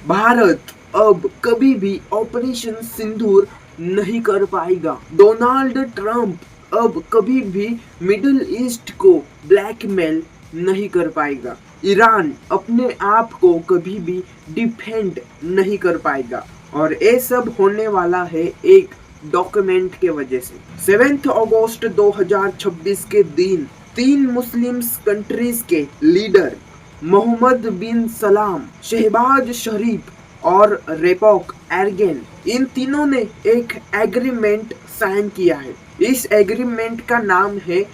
भारत अब कभी भी ऑपरेशन सिंदूर नहीं कर पाएगा। डोनाल्ड ट्रंप अब कभी भी मिडिल ईस्ट को ब्लैकमेल नहीं कर पाएगा। ईरान अपने आप को कभी भी डिफेंड नहीं कर पाएगा। और ये सब होने वाला है एक डॉक्यूमेंट के वजह से। 7 अगस्त 2026 के दिन 3 मुस्लिम्स कंट्रीज के लीडर मोहम्मद बिन सलाम, शहबाज शरीफ और रेपोक एर्गेन, इन तीनों ने एक एग्रीमेंट साइन किया है। इस एग्रीमेंट का नाम है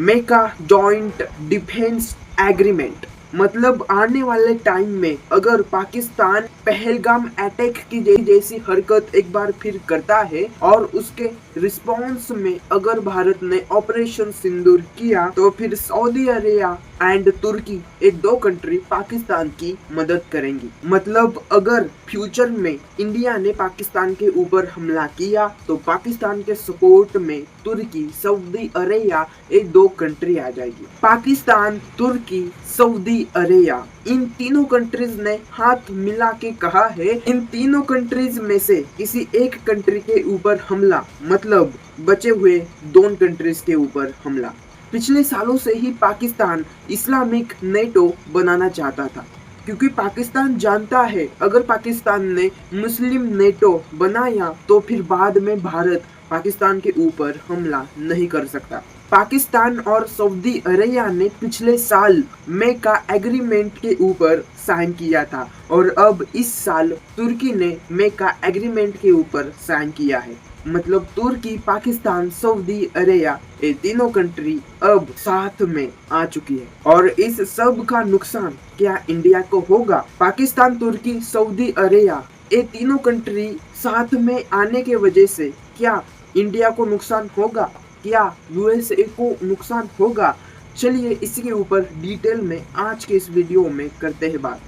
मेका जॉइंट डिफेंस एग्रीमेंट। मतलब आने वाले टाइम में अगर पाकिस्तान पहलगाम अटैक की जैसी हरकत एक बार फिर करता है और उसके रिस्पॉन्स में अगर भारत ने ऑपरेशन सिंदूर किया, तो फिर सऊदी अरेबिया एंड तुर्की, ये 2 कंट्री पाकिस्तान की मदद करेंगी। मतलब अगर फ्यूचर में इंडिया ने पाकिस्तान के ऊपर हमला किया, तो पाकिस्तान के सपोर्ट में तुर्की, सऊदी अरेबिया, ये 2 कंट्री आ जाएगी। पाकिस्तान, तुर्की, सऊदी अरेबिया, इन तीनों कंट्रीज ने हाथ मिला के कहा है इन तीनों कंट्रीज में से किसी एक कंट्री के ऊपर हमला, मतलब बचे हुए 2 कंट्रीज के ऊपर हमला। पिछले सालों से ही पाकिस्तान इस्लामिक नेटो बनाना चाहता था, क्योंकि पाकिस्तान जानता है अगर पाकिस्तान ने मुस्लिम नेटो बनाया तो फिर बाद में भारत पाकिस्तान के ऊपर हमला नहीं कर सकता। पाकिस्तान और सऊदी अरेबिया ने पिछले साल मेका एग्रीमेंट के ऊपर साइन किया था और अब इस साल तुर्की ने मेका एग्रीमेंट के ऊपर साइन किया है। मतलब तुर्की, पाकिस्तान, सऊदी अरेबिया, ये तीनों कंट्री अब साथ में आ चुकी है। और इस सब का नुकसान क्या इंडिया को होगा? पाकिस्तान, तुर्की, सऊदी अरेबिया, ये तीनों कंट्री साथ में आने के वजह से क्या इंडिया को नुकसान होगा? क्या यूएसए को नुकसान होगा? चलिए इसी के ऊपर डिटेल में आज के इस वीडियो में करते हैं बात।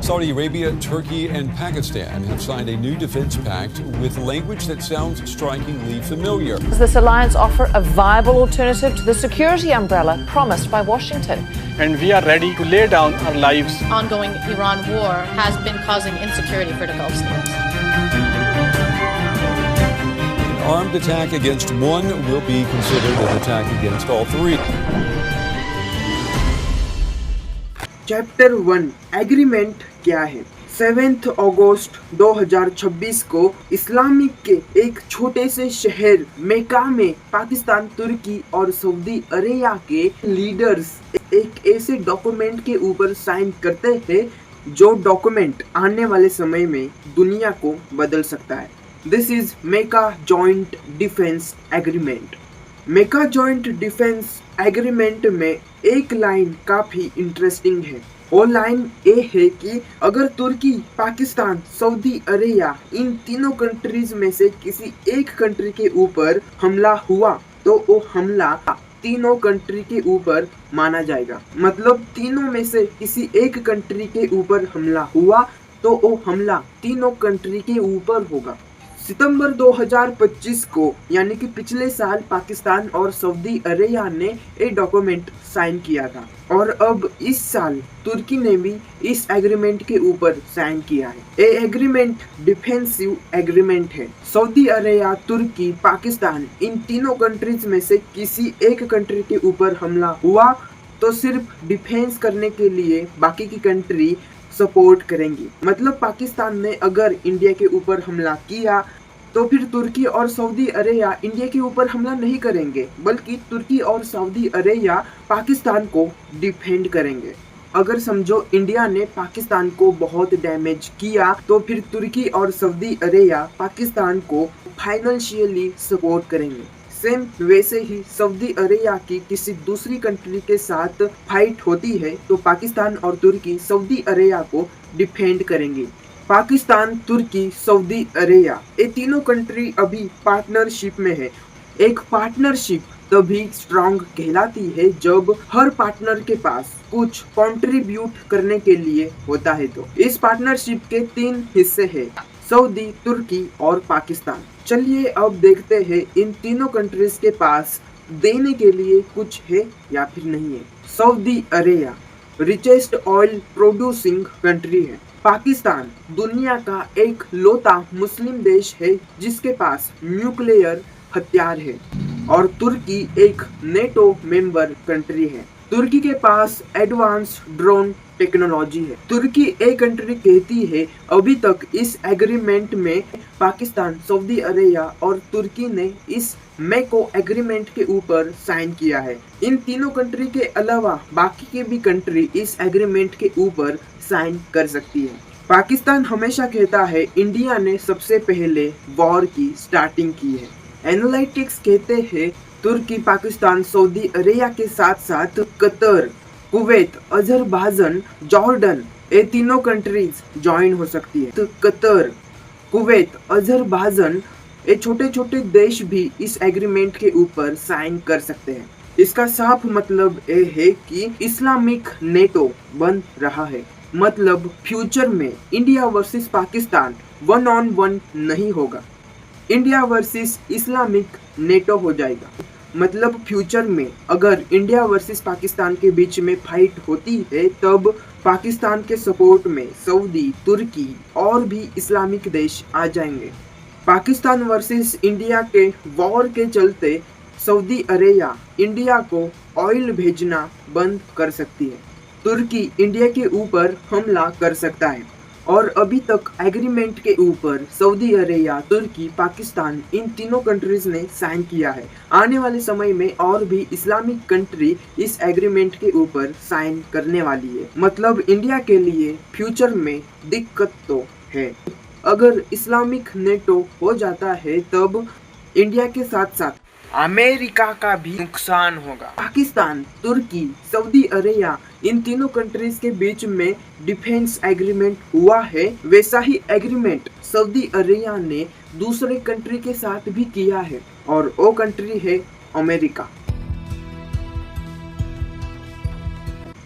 Saudi Arabia, Turkey, and Pakistan have signed a new defense pact with language that sounds strikingly familiar. Does this alliance offer a viable alternative to the security umbrella promised by Washington? And we are ready to lay down our lives. Ongoing Iran war has been causing insecurity for the Gulf states. An armed attack against one will be considered an attack against all 3. Chapter 1 agreement क्या है? 7 अगस्त 2026 को Islamic के एक छोटे से शहर मेका में पाकिस्तान, तुर्की और सऊदी अरेबिया के लीडर्स एक ऐसे डॉक्यूमेंट के ऊपर साइन करते हैं जो डॉक्यूमेंट आने वाले समय में दुनिया को बदल सकता है। दिस इज मेका जॉइंट डिफेंस एग्रीमेंट। मेका जॉइंट डिफेंस एग्रीमेंट में एक लाइन काफी इंटरेस्टिंग है। वो लाइन ये है कि अगर तुर्की, पाकिस्तान, सऊदी अरेबिया, इन तीनों कंट्रीज में से किसी एक कंट्री के ऊपर हमला हुआ, तो वो हमला तीनों कंट्री के ऊपर माना जाएगा। मतलब तीनों में से किसी एक कंट्री के ऊपर हमला हुआ तो वो हमला तीनों कंट्री के ऊपर होगा। सितंबर 2025 को, यानी कि पिछले साल, पाकिस्तान और सऊदी अरेबिया ने एक डॉक्यूमेंट साइन किया था और अब इस साल तुर्की ने भी इस एग्रीमेंट के ऊपर साइन किया है। ये एग्रीमेंट डिफेंसिव एग्रीमेंट है। सऊदी अरेबिया, तुर्की, पाकिस्तान, इन तीनों कंट्रीज में से किसी एक कंट्री के ऊपर हमला हुआ तो सिर्फ डिफेंस करने के लिए बाकी की कंट्री सपोर्ट करेंगी। मतलब पाकिस्तान ने अगर इंडिया के ऊपर हमला किया तो फिर तुर्की और सऊदी अरेबिया इंडिया के ऊपर हमला नहीं करेंगे, बल्कि तुर्की और सऊदी अरेबिया पाकिस्तान को डिफेंड करेंगे। अगर समझो इंडिया ने पाकिस्तान को बहुत डैमेज किया तो फिर तुर्की और सऊदी अरेबिया पाकिस्तान को फाइनेंशियली सपोर्ट करेंगे। सेम वैसे ही सऊदी अरेबिया की किसी दूसरी कंट्री के साथ फाइट होती है तो पाकिस्तान और तुर्की सऊदी अरेबिया को डिफेंड करेंगे। पाकिस्तान, तुर्की, सऊदी अरेबिया, ये तीनों कंट्री अभी पार्टनरशिप में है। एक पार्टनरशिप तभी स्ट्रांग कहलाती है जब हर पार्टनर के पास कुछ कंट्रीब्यूट करने के लिए होता है। तो इस पार्टनरशिप के 3 हिस्से हैं, सऊदी, तुर्की और पाकिस्तान। चलिए अब देखते हैं इन तीनों कंट्रीज के पास देने के लिए कुछ है या फिर नहीं है। Saudi Arabia richest oil producing country है। पाकिस्तान दुनिया का एक लौता मुस्लिम देश है जिसके पास न्यूक्लियर हथियार है और तुर्की एक नेटो मेंबर कंट्री है। तुर्की के पास एडवांस्ड ड्रोन टेक्नोलॉजी है। तुर्की एक कंट्री कहती है अभी तक इस एग्रीमेंट में पाकिस्तान, सऊदी अरेबिया और तुर्की ने इस मैको एग्रीमेंट के ऊपर साइन किया है। इन तीनों कंट्री के अलावा बाकी के भी कंट्री इस एग्रीमेंट के ऊपर साइन कर सकती है। पाकिस्तान हमेशा कहता है इंडिया ने सबसे पहले वॉर की स्टार्टिंग की है। एनालिटिक्स कहते हैं तुर्की, पाकिस्तान, सऊदी अरेबिया के साथ साथ कतर, कुवैत, अजरबैजान, जॉर्डन ये तीनों कंट्रीज ज्वाइन हो सकती है। तो कतर, कुवैत, अजरबैजान ये छोटे छोटे देश भी इस एग्रीमेंट के ऊपर साइन कर सकते हैं। इसका साफ मतलब ये है कि इस्लामिक नेटो बन रहा है। मतलब फ्यूचर में इंडिया वर्सेस पाकिस्तान 1-on-1 नहीं होगा, इंडिया वर्सेस इस्लामिक नेटो हो जाएगा। मतलब फ्यूचर में अगर इंडिया वर्सेस पाकिस्तान के बीच में फाइट होती है तब पाकिस्तान के सपोर्ट में सऊदी, तुर्की और भी इस्लामिक देश आ जाएंगे। पाकिस्तान वर्सेस इंडिया के वॉर के चलते सऊदी अरेबिया इंडिया को ऑयल भेजना बंद कर सकती है। तुर्की इंडिया के ऊपर हमला कर सकता है और अभी तक एग्रीमेंट के ऊपर सऊदी अरेबिया, तुर्की, पाकिस्तान इन तीनों कंट्रीज ने साइन किया है। आने वाले समय में और भी इस्लामिक कंट्री इस एग्रीमेंट के ऊपर साइन करने वाली है। मतलब इंडिया के लिए फ्यूचर में दिक्कत तो है। अगर इस्लामिक नेटो हो जाता है तब इंडिया के साथ साथ अमेरिका का भी नुकसान होगा। पाकिस्तान, तुर्की, सऊदी अरेबिया इन तीनों कंट्रीज के बीच में डिफेंस एग्रीमेंट हुआ है। वैसा ही एग्रीमेंट सऊदी अरेबिया ने दूसरे कंट्री के साथ भी किया है और वो कंट्री है अमेरिका।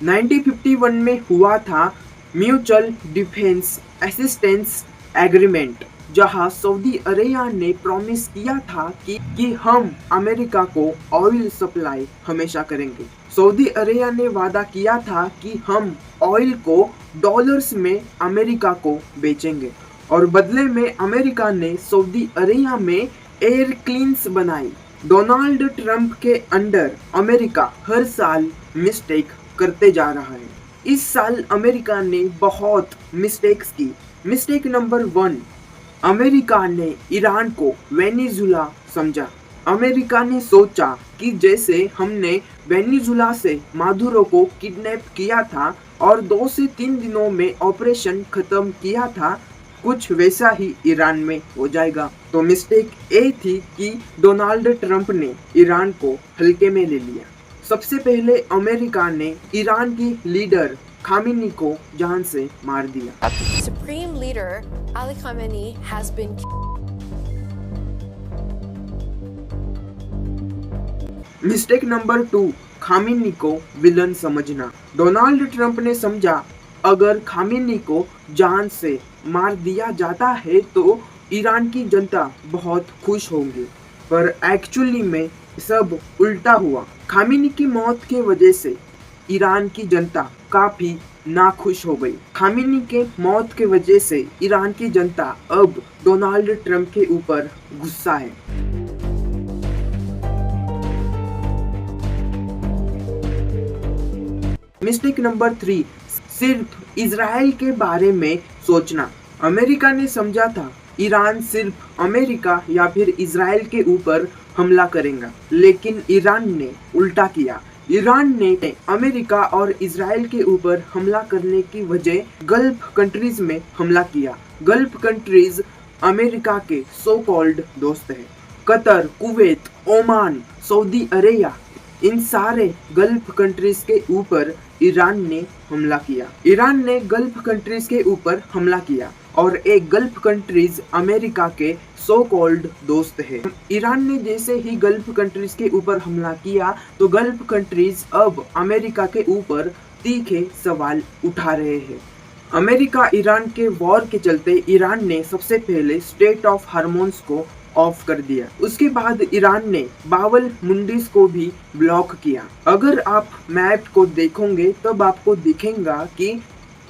1951 में हुआ था म्यूचुअल डिफेंस असिस्टेंस एग्रीमेंट, जहां सऊदी अरेबिया ने प्रॉमिस किया था कि हम अमेरिका को ऑयल सप्लाई हमेशा करेंगे। सऊदी अरेबिया ने वादा किया था कि हम ऑयल को डॉलर्स में अमेरिका को बेचेंगे और बदले में अमेरिका ने सऊदी अरेबिया में एयर क्लीन्स बनाई। डोनाल्ड ट्रंप के अंडर अमेरिका हर साल मिस्टेक करते जा रहा है। इस साल अमेरिका ने बहुत मिस्टेक्स की। मिस्टेक नंबर 1, अमेरिका ने ईरान को वेनेजुला समझा। अमेरिका ने सोचा कि जैसे हमने वेनेजुला से मादुरो को किडनैप किया था और 2 से 3 दिनों में ऑपरेशन खत्म किया था, कुछ वैसा ही ईरान में हो जाएगा। तो मिस्टेक ये थी कि डोनाल्ड ट्रंप ने ईरान को हल्के में ले लिया। सबसे पहले अमेरिका ने ईरान की लीडर खामेनी को जान से मार दिया। Supreme leader Ali Khamenei has been mistake number 2, Khamenei को विलन समझना। डोनाल्ड ट्रंप ने समझा अगर खामेनी को जान से मार दिया जाता है तो ईरान की जनता बहुत खुश होंगी, पर एक्चुअली में सब उल्टा हुआ। खामेनी की मौत के वजह से ईरान की जनता काफी नाखुश हो गई। खामेनी के मौत के वजह से ईरान की जनता अब डोनाल्ड ट्रंप के ऊपर गुस्सा है। मिस्टेक नंबर 3, सिर्फ इजराइल के बारे में सोचना। अमेरिका ने समझा था ईरान सिर्फ अमेरिका या फिर इजराइल के ऊपर हमला करेगा, लेकिन ईरान ने उल्टा किया। ईरान ने अमेरिका और इजराइल के ऊपर हमला करने की वजह गल्फ कंट्रीज में हमला किया। गल्फ कंट्रीज अमेरिका के सो कॉल्ड दोस्त हैं। Qatar, Kuwait, Oman, Saudi Arabia इन सारे गल्फ कंट्रीज के ऊपर ईरान ने हमला किया। ईरान ने गल्फ कंट्रीज के ऊपर हमला किया और एक गल्फ कंट्रीज अमेरिका के सो कॉल्ड दोस्त है। ईरान ने जैसे ही गल्फ कंट्रीज के ऊपर हमला किया तो गल्फ कंट्रीज अब अमेरिका के ऊपर तीखे सवाल उठा रहे हैं। अमेरिका ईरान के वॉर के चलते ईरान ने सबसे पहले स्टेट ऑफ हार्मोन्स को ऑफ कर दिया। उसके बाद ईरान ने बावल मुंडिस को भी ब्लॉक किया। अगर आप मैप को देखोगे तब आपको दिखेगा कि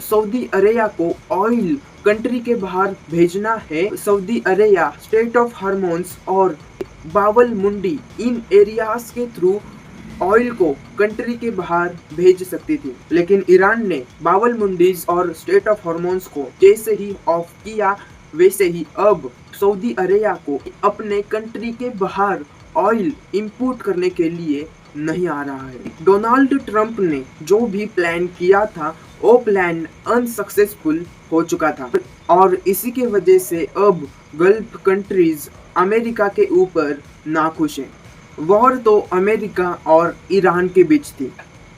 सऊदी अरेबिया को ऑयल कंट्री के बाहर भेजना है, Saudi Arabia state of hormones और बावल मुंडी इन एरियाज के थ्रू ऑयल को कंट्री के बाहर भेज सकती थी, लेकिन ईरान ने बावल मुंडीज और स्टेट ऑफ हार्मोन्स को जैसे ही ऑफ किया वैसे ही अब सऊदी अरेबिया को अपने कंट्री के बाहर ऑयल इंपोर्ट करने के लिए नहीं आ रहा है। डोनाल्ड ट्रंप ने जो भी प्लान किया था वो प्लान अनसक्सेसफुल हो चुका था और इसी के वजह से अब गल्फ कंट्रीज अमेरिका के ऊपर नाखुश हैं। वॉर तो अमेरिका और ईरान के बीच थी,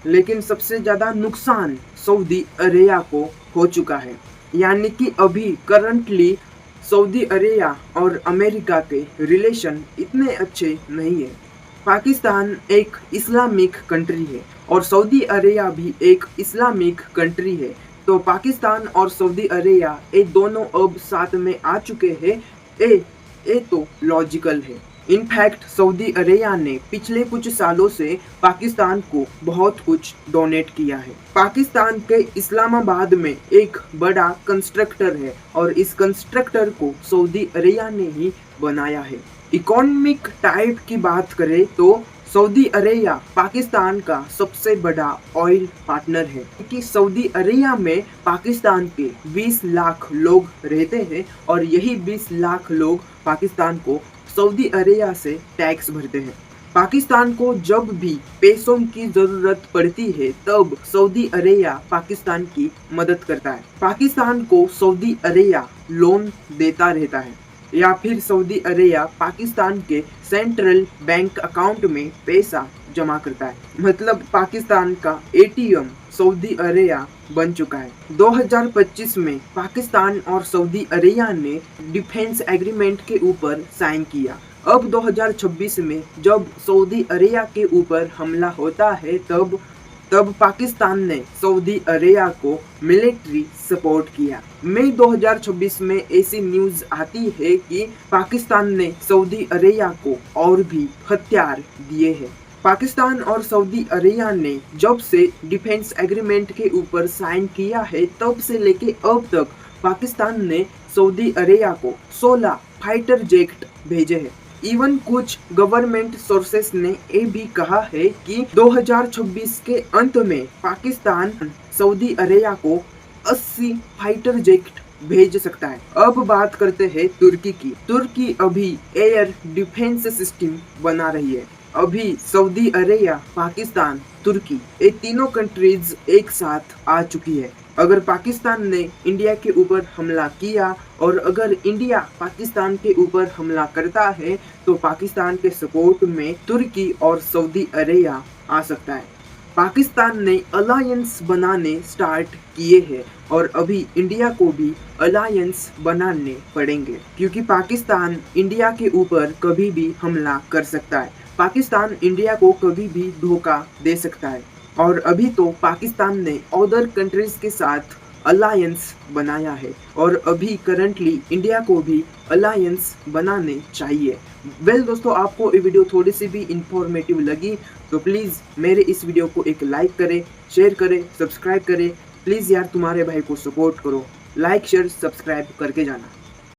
लेकिन सबसे ज़्यादा नुकसान सऊदी अरेबिया को हो चुका है, यानी कि अभी करंटली सऊदी अरेबिया और अमेरिका के रिलेशन इतने अच्छे नहीं है। पाकिस्तान एक इस्लामिक कंट्री है और सऊदी अरेबिया भी एक इस्लामिक कंट्री है, तो पाकिस्तान और सऊदी अरेबिया ये दोनों अब साथ में आ चुके हैं। ये तो लॉजिकल है। इनफैक्ट सऊदी अरेबिया ने पिछले कुछ सालों से पाकिस्तान को बहुत कुछ डोनेट किया है। पाकिस्तान के इस्लामाबाद में एक बड़ा कंस्ट्रक्टर है और इस कंस्ट्रक्टर को सऊदी अरेबिया ने ही बनाया है। इकोनॉमिक टाइप की बात करें तो सऊदी अरेबिया पाकिस्तान का सबसे बड़ा ऑयल पार्टनर है, क्योंकि सऊदी अरेबिया में पाकिस्तान के 20 लाख लोग रहते हैं और यही 20 लाख लोग पाकिस्तान को सऊदी अरेबिया से टैक्स भरते हैं। पाकिस्तान को जब भी पैसों की जरूरत पड़ती है तब सऊदी अरेबिया पाकिस्तान की मदद करता है। पाकिस्तान को सऊदी अरेबिया लोन देता रहता है या फिर सऊदी अरेबिया पाकिस्तान के सेंट्रल बैंक अकाउंट में पैसा जमा करता है। मतलब पाकिस्तान का एटीएम सऊदी अरेबिया बन चुका है। 2025 में पाकिस्तान और सऊदी अरेबिया ने डिफेंस एग्रीमेंट के ऊपर साइन किया। अब 2026 में जब सऊदी अरेबिया के ऊपर हमला होता है तब पाकिस्तान ने सऊदी अरेबिया को मिलिट्री सपोर्ट किया। मई 2026 में ऐसी न्यूज़ आती है कि पाकिस्तान ने सऊदी अरेबिया को और भी हथियार दिए हैं। पाकिस्तान और सऊदी अरेबिया ने जब से डिफेंस एग्रीमेंट के ऊपर साइन किया है तब से लेके अब तक पाकिस्तान ने सऊदी अरेबिया को 16 फाइटर जेट भेजे हैं। इवन कुछ गवर्नमेंट सोर्सेस ने ये भी कहा है कि 2026 के अंत में पाकिस्तान सऊदी अरेबिया को 80 फाइटर जेट भेज सकता है। अब बात करते हैं तुर्की की। तुर्की अभी एयर डिफेंस सिस्टम बना रही है। अभी सऊदी अरेबिया, पाकिस्तान, तुर्की ये तीनों कंट्रीज एक साथ आ चुकी है। अगर पाकिस्तान ने इंडिया के ऊपर हमला किया और अगर इंडिया पाकिस्तान के ऊपर हमला करता है तो पाकिस्तान के सपोर्ट में तुर्की और सऊदी अरेबिया आ सकता है। पाकिस्तान ने अलायंस बनाने स्टार्ट किए हैं और अभी इंडिया को भी अलायंस बनाने पड़ेंगे, क्योंकि पाकिस्तान इंडिया के ऊपर कभी भी हमला कर सकता है। पाकिस्तान इंडिया को कभी भी धोखा दे सकता है और अभी तो पाकिस्तान ने अदर कंट्रीज के साथ अलायंस बनाया है और अभी करंटली इंडिया को भी अलायंस बनाने चाहिए। वेल दोस्तों, आपको ये वीडियो थोड़ी सी भी इंफॉर्मेटिव लगी तो प्लीज़ मेरे इस वीडियो को एक लाइक करें, शेयर करें, सब्सक्राइब करें। प्लीज़ यार तुम्हारे भाई को सपोर्ट करो, लाइक शेयर सब्सक्राइब करके जाना।